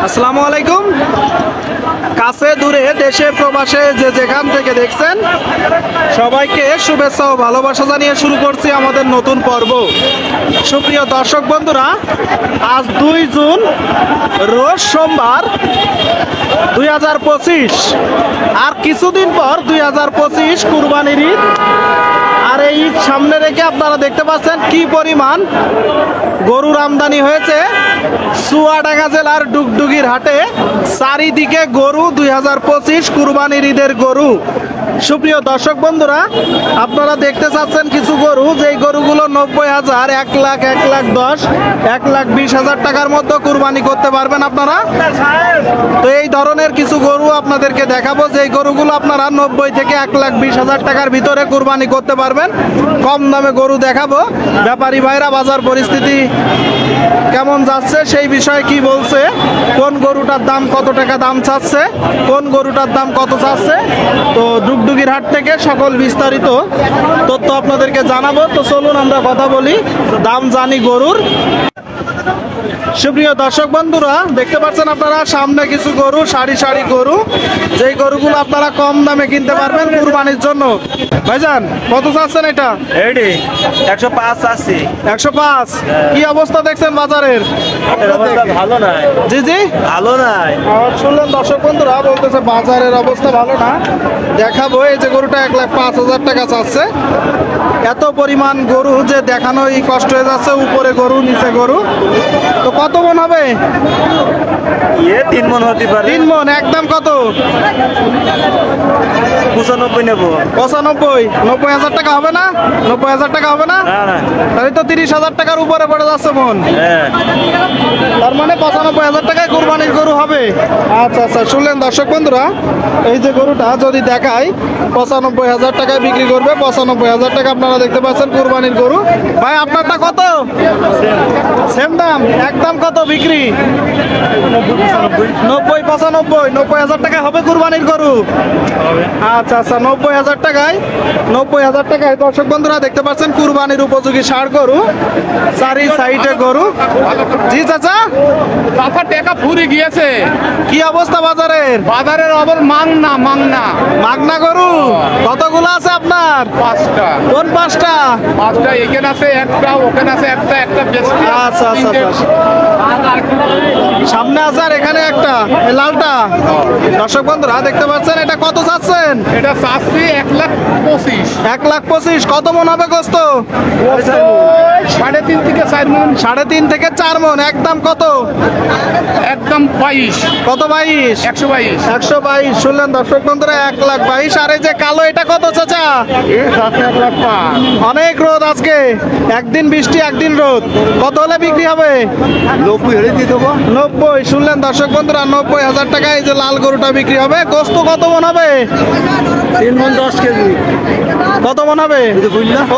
আসসালামু আলাইকুম। কাছে দূরে দেশে প্রবাসে যে যেখান থেকে দেখছেন সবাইকে শুভেচ্ছা ও ভালোবাসা জানিয়ে শুরু করছি আমাদের নতুন পর্ব। সুপ্রিয় দর্শক বন্ধুরা, আজ 2 জুন রোজ সোমবার 2025। আর কিছুদিন পর 2025 কুরবানির ঈদ। আর এই ঈদ সামনে রেখে আপনারা দেখতে পাচ্ছেন কি পরিমাণ গরুর আমদানি হয়েছে চুয়াডাঙ্গা জেলার ডুগডুগির হাটে। চারিদিকে গরু, 2025 কুরবানির ঈদের গরু। সুপ্রিয় দর্শক বন্ধুরা, আপনারা দেখতে চাচ্ছেন কিছু গরু, যেই গরুগুলো 90,000, 1 লাখ, 1,10,000, 1,20,000 টাকার মধ্যে কুরবানি করতে পারবেন আপনারা। তো এই ধরনের কিছু গরু আপনাদেরকে দেখাবো, যেই গরুগুলো আপনারা 90 থেকে 1,20,000 টাকার ভিতরে কুরবানি করতে পারবেন। কম দামে গরু দেখাবো। ব্যাপারী ভাইরা বাজার পরিস্থিতি কেমন যাচ্ছে সেই বিষয়ে কি বলছে, কোন গরুটার দাম কত টাকা দাম চাচ্ছে, কোন গরুটার দাম কত চাচ্ছে, তো ডুগডুগির হাট থেকে সকল বিস্তারিত তথ্য আপনাদেরকে জানাবো। তো চলুন আমরা কথা বলি, দাম জানি গরুর। সুপ্রিয় দর্শক বন্ধুরা, দেখতে পাচ্ছেন আপনারা সামনে কিছু গরু, সারি সারি গরু, যেই গরুগুলো আপনারা কম দামে কিনতে পারবেন কুরবানির জন্য। ভাইজান কত চাচ্ছেন এটা? 105 আছে। 105। কি অবস্থা দেখছেন বাজারের? ভালো নাই। জি জি, ভালো নাই। শুনলেন দর্শক বন্ধুরা, বলতেছে বাজারের অবস্থা ভালো না। দেখাবো, এই যে গরুটা 1,05,000 টাকা চাচ্ছে। এত পরিমাণ গরু যে দেখানোই কষ্ট হয়ে যাচ্ছে, উপরে গরু নিচে গরু। তো কত মন হবে? 3 মন হতে পারে। 3 মন। একদম কত? 95 নেব। 95। 90,000 টাকা হবে না? 90,000 টাকা হবে না? না না। তাহলে তো 30,000 টাকার উপরে পড়ে যাচ্ছে মন। হ্যাঁ। তার মানে 95,000 টাকায় কুরবানির গরু হবে। আচ্ছা আচ্ছা, শুনলেন দর্শক বন্ধুরা, এই যে গরুটা যদি দেখাই 95,000 টাকায় বিক্রি করবে। 95,000 টাকা আপনারা দেখতে পাচ্ছেন কুরবানির গরু। ভাই আপনারটা কত? সেম দাম। একদম কত বিক্রি? 90, 95, 90,000 টাকা হবে কুরবানির গরু। আচ্ছা আচ্ছা, 90,000 টাকায়, 90,000 টাকায় দর্শক বন্ধুরা দেখতে পাচ্ছেন কুরবানির উপযোগী ষাঁড় গরু, চারি সাইডে গরু। জি চাচা, টাকা টাকা ফুরে গিয়েছে। কি অবস্থা বাজারের? বাজারের অবর মাংনা মাগনা গরু কতগুলো আছে আপনার? 5টা। কোন 5টা? 5টা এখানে আছে একটা, ওখানে আছে একটা, একটা বেশি। আচ্ছা আচ্ছা আচ্ছা, সামনে আছে আর এখানে একটা, এই লালটা। দর্শক বন্ধুরা দেখতে পাচ্ছেন, এটা কত চাচ্ছেন? এটা চাচ্ছি 1,25,000। 1,25,000। কত মন হবে গোস্ত? 3.5 থেকে 4 মন। 3.5 থেকে 4 মন। একদম কত? একদম 22। কত? 22। 122। 122। শুনলেন দর্শক বন্ধুরা, 1,22,000। আর এই যে কালো, এটা কত চাচা? এই চাচ্ছে 1,05,000। অনেক রোদ আজকে, একদিন বৃষ্টি একদিন রোদ। কত হলে বিক্রি হবে? 90 হলে দিয়ে দেবো। 90। শুনলেন দর্শক বন্ধুরা, 90,000 টাকায় এই যে লাল গরুটা বিক্রি হবে। গোস্ত কত মন হবে? 3 মন 10 কেজি। কত মন হবে?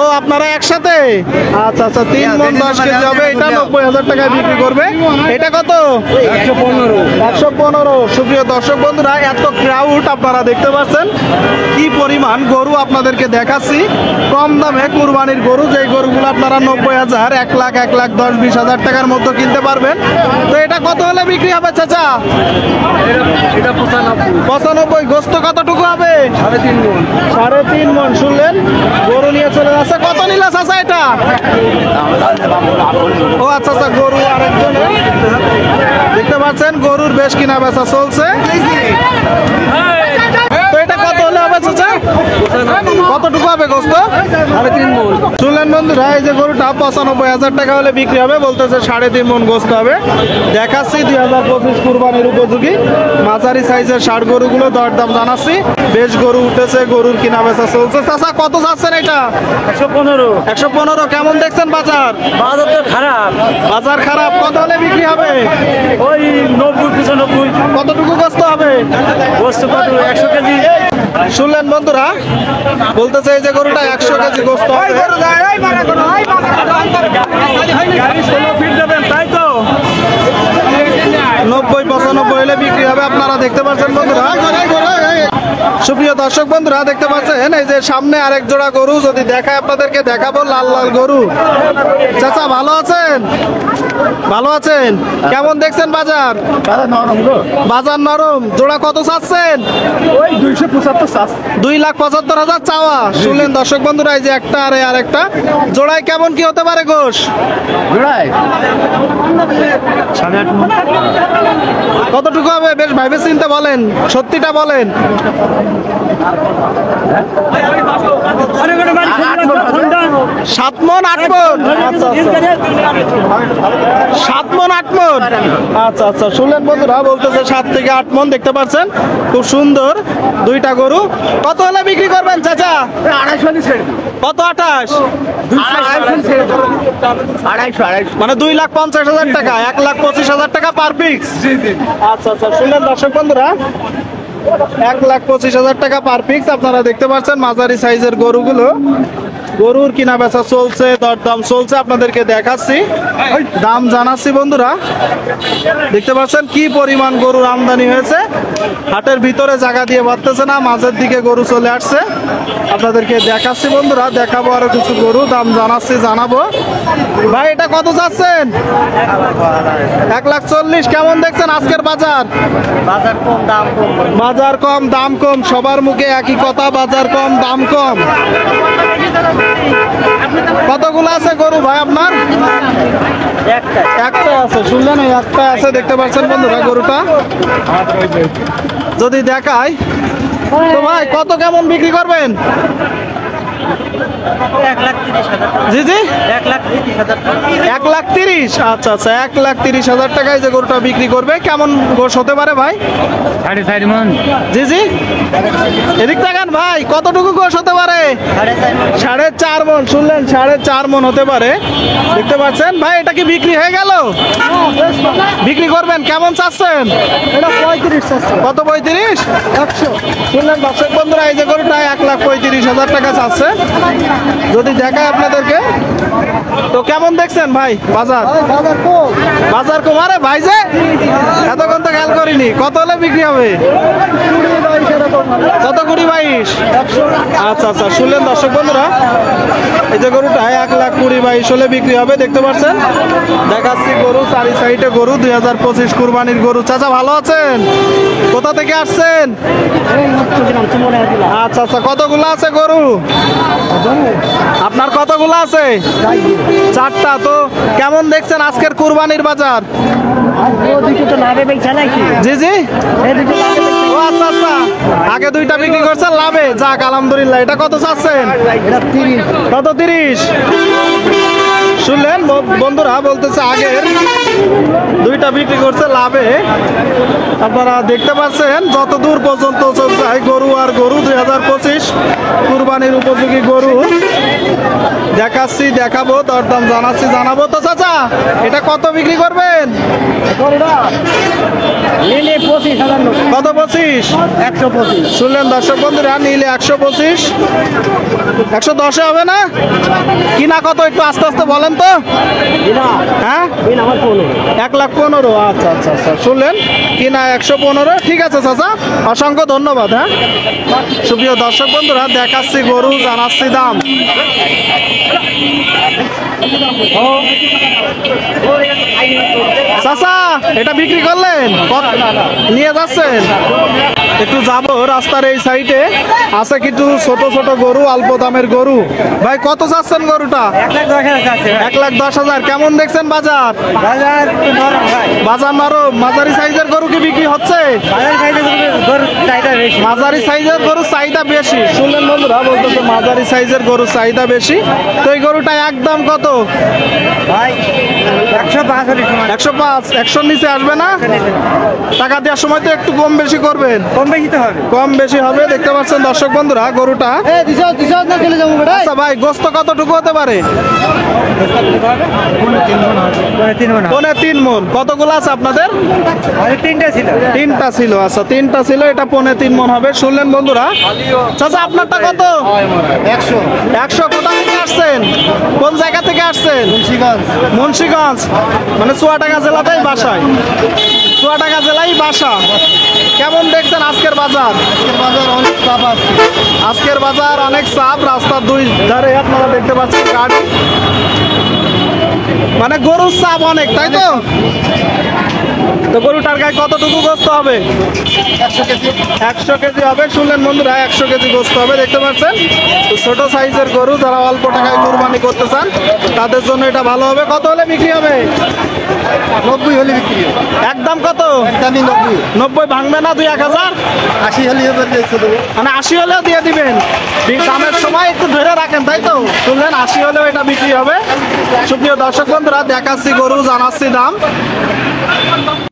ও আপনারা একসাথে? আচ্ছা আচ্ছা, 3 মন 10 কেজি হবে। এটা 90,000 টাকায় বিক্রি করবে। এটা কত? 115। 115। সুপ্রিয় দর্শক বন্ধুরা, এত ক্রাউড আপনারা দেখতে পাচ্ছেন, কি পরিমাণ গরু আপনাদেরকে দেখাচ্ছি কম দামে কুরবানির গরু, যেই গরুগুলো আপনারা 90,000, 1 লাখ, 1,10,000, 20,000 টাকার মধ্যে কিনতে পারবেন। তো এটা কত হলে বিক্রি হবে চাচা? এটা 95। 95। গোস্ত কতটুকু হবে? 3.5 মন। 3.5 মন। শুনলেন, গরু নিয়ে চলে যাচ্ছে। কত নিলা চাচা এটা? ও আচ্ছা আচ্ছা, গরু আরেকজনে দেখতে পাচ্ছেন, গরুর বেশ কিনা বেচা চলছে। তো এটা কত হলে হবে চাচা? কতটুকু হবে গোস্ত? 3.5 মন। শুনলেন বন্ধুরা, এই যে গরুটা 95,000 টাকা হলে বিক্রি হবে, বলতেছে 3.5 মন গোস্ত হবে। দেখাচ্ছি 2025 কুরবানির উপযোগী মাঝারি সাইজের ষাঁড় গরুগুলো দরদাম জানাচ্ছি। বেশ গরু উঠেছে, গরুর কিনা বেচা চলছে। চাচা কত চাচ্ছেন এটা? 115। 115। কেমন দেখছেন বাজার? বাজার তো খারাপ। বাজার খারাপ। কত হলে বিক্রি হবে? ওই 90 95। কতটুকু গোস্ত হবে? বস্তু কত? 100 কেজি। শুনলেন বন্ধুরা, বলতেছে এই যে গরুটা 100 কেজি গোস্ত হবে। 90-95 হলে বিক্রি হবে। আপনারা দেখতে পাচ্ছেন বন্ধুরা। সুপ্রিয় দর্শক বন্ধুরা দেখতে পাচ্ছেন, এই যে সামনে আরেক জোড়া গরু যদি দেখায় আপনাদেরকে দেখাবো, লাল লাল গরু। চাচা ভালো আছেন? ভালো আছেন? কেমন দেখছেন বাজার? বাজার নরম। জোড়া কত চাচ্ছেন? ওই 275 চাষ 2,75,000 চাওয়া। শুনলেন দর্শক বন্ধুরা, এই যে একটা আর একটা জোড়ায় কেমন কি হতে পারে গোশ? জোড়ায় কতটুকু হবে? বেশ ভাইবে চিন্তা বলেন, সত্যিটা বলেন। 7 মন 8 মন। আচ্ছা, আচ্ছা। 7 মন 8 মন। আচ্ছা আচ্ছা, শুনলেন বন্ধুরা, বলতেছে 7 থেকে 8 মন। দেখতে পাচ্ছেন খুব সুন্দর দুইটা গরু। কত হলে বিক্রি করবেন চাচা? 250 ছেড়ে দিই। কত? 28? 250 ছেড়ে দিই। 250 মানে 2,50,000 টাকা, 1,25,000 টাকা পার পিক্স। জি জি আচ্ছা আচ্ছা, শুনলেন দর্শক বন্ধুরা, 1,25,000 টাকা পার পিক্স। আপনারা দেখতে পাচ্ছেন মাঝারি সাইজের গরুগুলো। গরুর কিনা বেচা চলছে, দরদাম চলছে, আপনাদেরকে দেখাচ্ছি, দাম জানাচ্ছি বন্ধুরা। দেখতে পাচ্ছেন কি পরিমাণ গরুর আমদানি হয়েছে। হাটের ভিতরে জায়গা দিয়ে বাড়তেছে না, মাঝের দিকে গরু চলে আসছে। আপনাদেরকে দেখাচ্ছি বন্ধুরা, দেখাবো আরো কিছু গরু, দাম জানাচ্ছি, জানাবো। ভাই এটা কত চাচ্ছেন? 1,40,000। কেমন দেখছেন আজকের বাজার? বাজার কম দাম কম। বাজার কম দাম কম, সবার মুখে একই কথা, বাজার কম দাম কম। কতগুলো আছে গরু ভাই আপনার? একটা আছে। শুনলেন, ওই একটা আছে। দেখতে পাচ্ছেন বন্ধুরা গরুটা যদি দেখায় তো ভাই কত কেমন বিক্রি করবেন? 1,30,000। জি জি, 1,30,000। 1,30,000। আচ্ছা আচ্ছা, 1,30,000 টাকায় যে গরুটা বিক্রি করবে, কেমন গোশ হতে পারে ভাই? 4.5 মন। জি জি, এদিক তাকান ভাই, কতটুকু গোশ হতে পারে? 4.5 মন। শুনলেন, 4.5 মন হতে পারে। দেখতে পাচ্ছেন ভাই, এটা কি বিক্রি হয়ে গেল? বিক্রি করবেন? কেমন চাচ্ছেন? এটা 35 কত? 35? 100 শুনলেন দর্শক বন্ধুরা, এই যে গরুটা 1,35,000 টাকা চাচ্ছে। যদি দেখায় আপনাদেরকে, তো কেমন দেখছেন ভাই বাজার? বাজার কম বাজার কম। আরে ভাই যে এতক্ষণ তো খেয়াল করিনি, কত হলে বিক্রি হবে? কত? 20-22? আচ্ছা আচ্ছা, শুনলেন দর্শক বন্ধুরা, এই যে গরুটা 1,20,22 হলে বিক্রি হবে। দেখতে পাচ্ছেন, দেখাচ্ছি গরু, চারি সাইডে গরু। 2025 কুরবানির গরু। চাচা ভালো আছেন? কোথা থেকে আসছেন? আচ্ছা আচ্ছা, কতগুলো আছে গরু আপনার? কতগুলো আছে? 4টা। তো কেমন দেখছেন আজকের কুরবানির বাজার? জি জি, ও আচ্ছা আচ্ছা, আগে 2টা বিক্রি করছেন লাভে। যাক আলহামদুলিল্লাহ। এটা কত চাচ্ছেন? কত? 30? শুনলেন বন্ধুরা, বলতেছে আগের 2টা বিক্রি করছে লাভে। আপনারা দেখতে পাচ্ছেন যত দূর পর্যন্ত চলছে গরু আর গরু। 2025 কুরবানির উপযোগী গরু দেখাচ্ছি, দেখাবো, দরদাম জানাচ্ছি, জানাবো। তো চাচা এটা কত বিক্রি করবেন? কত? 25? 125 শুনলেন দর্শক বন্ধুরা, নিলে 125। 110 হবে না? কিনা কত একটু আস্তে আস্তে বলেন তো। হ্যাঁ, 1,15,000। আচ্ছা আচ্ছা আচ্ছা, শুনলেন, কিনা 115। ঠিক আছে চাচা, অসংখ্য ধন্যবাদ। হ্যাঁ, সুপ্রিয় দর্শক বন্ধুরা, দেখাচ্ছি গরু, জানাচ্ছি দাম। চাচা এটা বিক্রি করলেন? নিয়ে যাচ্ছেন? একটু যাবো, রাস্তার এই সাইডে আছে কিছু ছোট ছোট গরু, অল্প দামের গরু। ভাই কত চাচ্ছেন গরুটা? 1,10,000। কেমন দেখছেন বাজার? বাজার নরম। মাঝারি সাইজের গরু কি বিক্রি হচ্ছে? মাঝারি সাইজের গরুর চাহিদা বেশি। শুনলেন বন্ধুরা, বলতেছে মাঝারি সাইজের গরুর চাহিদা বেশি। তো এই গরুটা একদম কত? 105। 100 নিচে আসবে না? টাকা দেওয়ার সময় তো একটু কম বেশি করবেন। কম বেশি হবে। দেখতে পাচ্ছেন দর্শক বন্ধুরা, গরুটা। আচ্ছা ভাই, গোস্ত কতটুকু হতে পারে? 3.5 মন। কতগুলো আছে আপনাদের? 3টা ছিল। আচ্ছা, 3টা ছিল। এটা 3.5 মন হবে। শুনলেন বন্ধুরা। চাচা আপনারটা কত? 100। কোথা থেকে আসছেন? কোন জায়গা থেকে আসছেন? মুন্সিগঞ্জ। মানে চুয়াডাঙ্গা জেলাতেই বাসায়? চুয়াডাঙ্গা জেলায় বাসা। কেমন দেখছেন আজকের বাজার? আজকের বাজার অনেক চাপ। রাস্তার 2 ধারে আপনারা দেখতে পাচ্ছেন গাড়ি। মানে গরুর চাপ অনেক, তাই তো? তো গরুটার গায়ে কতটুকু গোস্ত হবে? 100 কেজি হবে। শুনলেন বন্ধুরা, 100 কেজি গোস্ত হবে, দেখতে পাচ্ছেন। তো ছোট সাইজের গরু, যারা অল্প টাকায় কুরবানি করতে চান তাদের জন্য এটা ভালো হবে। কত হলে বিক্রি হবে? 90 হলে বিক্রি হবে। একদম কত? একদমই 90। 90 ভাঙবে না? 2-1000 80 হলে এবার দিয়েছে দেবো। মানে 80 হলেও দিয়ে দিবেন। দামের সময় একটু ধরে রাখেন, তাই তো? শুনলেন, 80 হলেও এটা বিক্রি হবে। সুপ্রিয় দর্শক বন্ধুরা, দেখাচ্ছি গরু, জানাচ্ছি দাম।